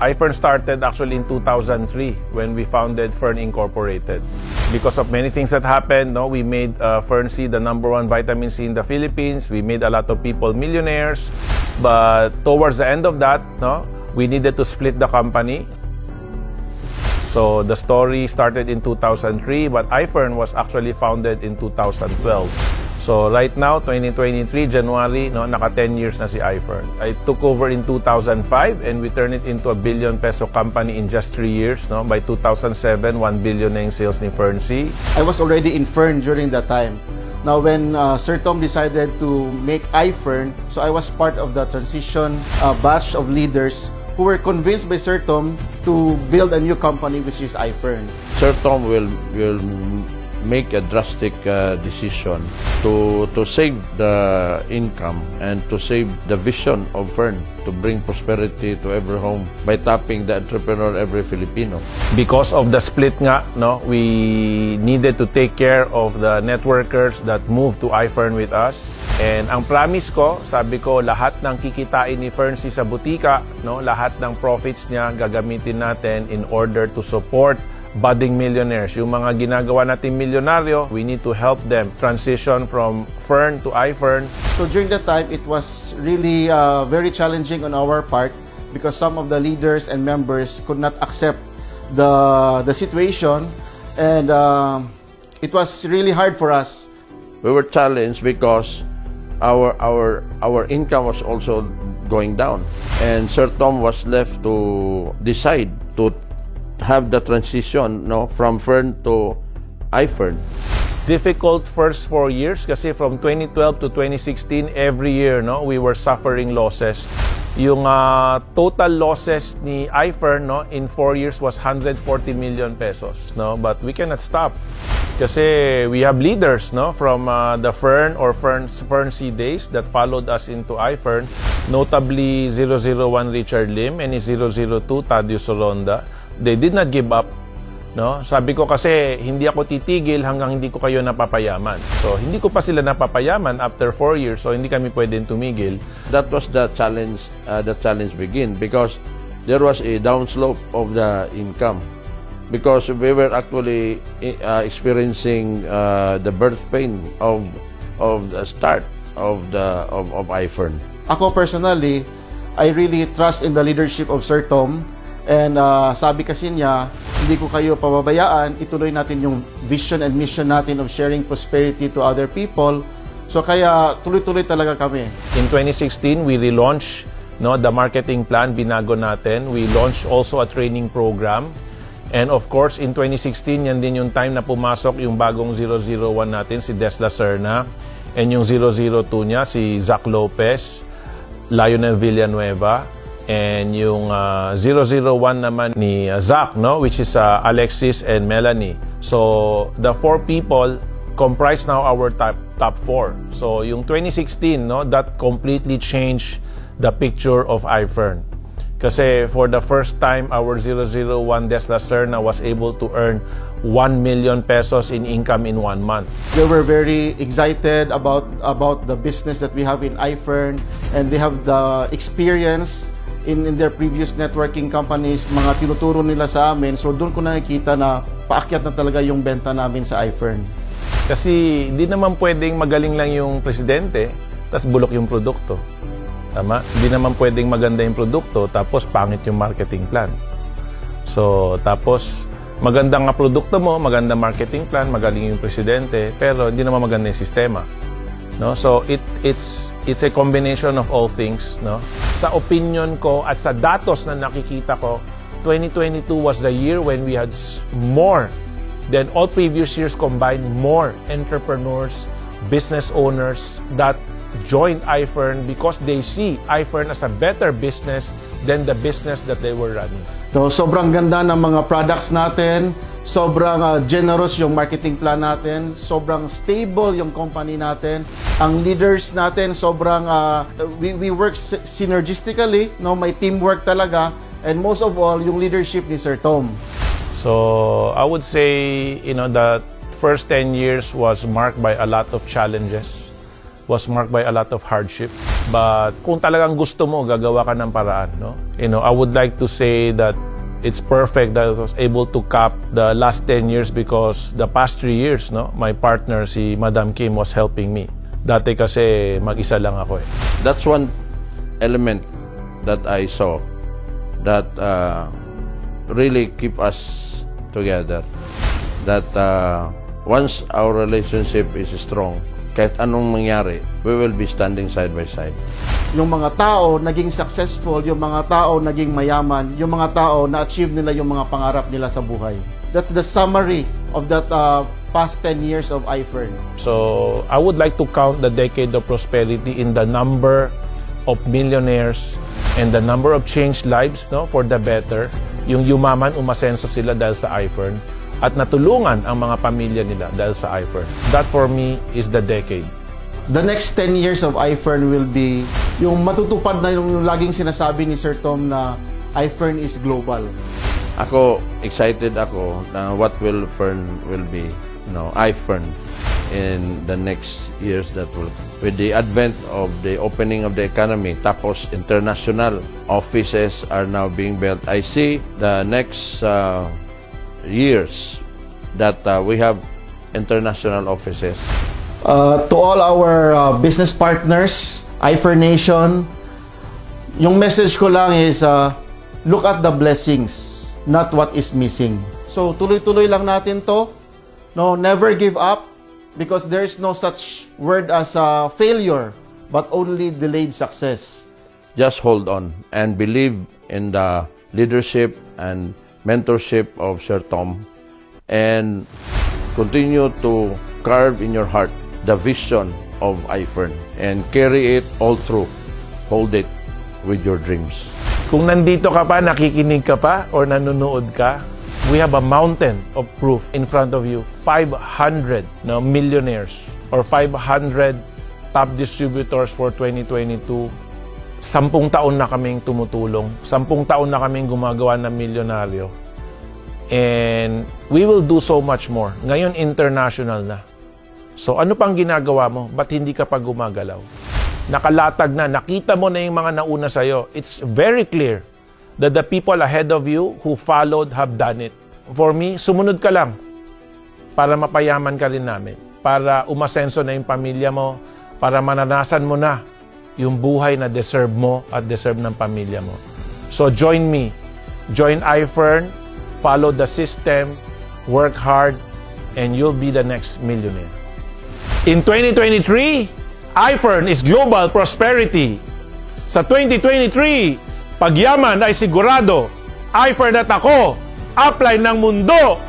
iFern started actually in 2003 when we founded Fern Incorporated. Because of many things that happened, no, we made Fern C the #1 vitamin C in the Philippines. We made a lot of people millionaires. But towards the end of that, no, we needed to split the company. So the story started in 2003, but iFern was actually founded in 2012. So right now, 2023, January, no, naka 10 years na si iFern. I took over in 2005 and we turned it into a ₱1 billion company in just 3 years. No? By 2007, 1 billion na yung sales ni Fern C. I was already in Fern during that time. Now, when Sir Tom decided to make iFern, so I was part of the transition batch of leaders who were convinced by Sir Tom to build a new company, which is iFern. Sir Tom will make a drastic decision to save the income and to save the vision of Fern to bring prosperity to every home by tapping the entrepreneur, every Filipino. Because of the split nga, no, we needed to take care of the networkers that moved to iFern with us. And ang promise ko, sabi ko, lahat ng kikitain ni Fern C sa butika, no, lahat ng profits niya gagamitin natin in order to support budding millionaires. Yung mga ginagawa nating milyonaryo, we need to help them transition from Fern to iFern. So during that time, it was really very challenging on our part because some of the leaders and members could not accept the situation, and it was really hard for us. We were challenged because our income was also going down, and Sir Tom was left to decide to have the transition, no, from Fern to iFern. Difficult first 4 years kasi from 2012 to 2016 every year, no, we were suffering losses. Yung total losses ni iFern, no, in 4 years was 140 million pesos, no, but we cannot stop. Kasi we have leaders, no, from the Fern or Fern C days that followed us into iFern, notably 001 Richard Lim and 002 Tadio Soronda. They did not give up, no? Sabi ko kasi hindi ako titigil hanggang hindi ko kayo napapayaman. So hindi ko pa sila napapayaman after 4 years, so hindi kami pwedeng tumigil. That was the challenge. The challenge began because there was a downslope of the income. Because we were actually experiencing the birth pain of the start of iFern. Ako personally, I really trust in the leadership of Sir Tom, and sabi kasi niya, hindi ko kayo pababayaan, ituloy natin yung vision and mission natin of sharing prosperity to other people. So kaya tuloy-tuloy talaga kami. In 2016, we relaunched, no, the marketing plan, binago natin. We launched also a training program. And of course, in 2016, yan din yung time na pumasok yung bagong 001 natin, si Des Lacerna. And yung 002 niya, si Zach Lopez, Lionel Villanueva. And yung 001 naman ni Zach, no, which is Alexis and Melanie. So, the 4 people comprise now our top 4. So, yung 2016, no, that completely changed the picture of iFern. Kasi for the first time, our 001 Des Lacerna was able to earn 1 million pesos in income in 1 month. They were very excited about the business that we have in iFern, and they have the experience in their previous networking companies, mga tinuturo nila sa amin. So doon ko nakikita na paakyat na talaga yung benta namin sa iFern. Kasi di naman pwedeng magaling lang yung presidente, tas bulok yung produkto. Tama? Hindi naman pwedeng maganda yung produkto tapos pangit yung marketing plan. So, tapos maganda nga produkto mo, maganda marketing plan, magaling yung presidente, pero hindi naman maganda yung sistema. No? So, it's a combination of all things, no? Sa opinion ko at sa datos na nakikita ko, 2022 was the year when we had more than all previous years combined, more entrepreneurs, business owners that joined iFern because they see iFern as a better business than the business that they were running. So, sobrang ganda ng mga products natin, sobrang generous yung marketing plan natin, sobrang stable yung company natin, ang leaders natin, sobrang we work synergistically, no, may teamwork talaga, and most of all, yung leadership ni Sir Tom. So, I would say, you know, the first 10 years was marked by a lot of challenges. was marked by a lot of hardship. But kung talagang gusto mo, gagawa ka ng paraan, no? I would like to say that it's perfect that I was able to cap the last 10 years because the past 3 years, no, my partner, si Madam Kim, was helping me. Dati kasi mag-isa lang ako eh. That's one element that I saw that really keep us together. That once our relationship is strong, kahit anong mangyari, we will be standing side by side. Yung mga tao naging successful, yung mga tao naging mayaman, yung mga tao na-achieve nila yung mga pangarap nila sa buhay. That's the summary of that past 10 years of iFern. So, I would like to count the decade of prosperity in the number of millionaires and the number of changed lives, no, for the better. Yung yumaman, umasenso sila dahil sa iFern at natulungan ang mga pamilya nila dahil sa iFern. That for me is the decade. The next 10 years of iFern will be yung matutupad na yung laging sinasabi ni Sir Tom na iFern is global. Ako, excited ako na what will Fern will be, iFern in the next years that will come. With the advent of the opening of the economy, tapos international offices are now being built. I see the next years that we have international offices. To all our business partners, iFern Nation, yung message ko lang is look at the blessings, not what is missing. So tuloy-tuloy lang natin to. No, never give up because there is no such word as failure, but only delayed success. Just hold on and believe in the leadership and mentorship of Sir Tom, and continue to carve in your heart the vision of iFern and carry it all through. Hold it with your dreams. Kung nandito ka pa, nakikinig ka pa, or nanonood ka, we have a mountain of proof in front of you. 500 millionaires or 500 top distributors for 2022. 10 taon na kaming tumutulong. 10 taon na kaming gumagawa ng milyonaryo. And we will do so much more. Ngayon, international na. So, ano pang ginagawa mo? Ba't hindi ka pa gumagalaw? Nakalatag na, nakita mo na yung mga nauna sa'yo. It's very clear that the people ahead of you who followed have done it. For me, sumunod ka lang para mapayaman ka rin namin. Para umasenso na yung pamilya mo. Para mananasan mo na yung buhay na deserve mo at deserve ng pamilya mo. So join me. Join iFern. Follow the system. Work hard. And you'll be the next millionaire. In 2023, iFern is global prosperity. Sa 2023, pagyaman ay sigurado. iFern at ako, upline ng mundo.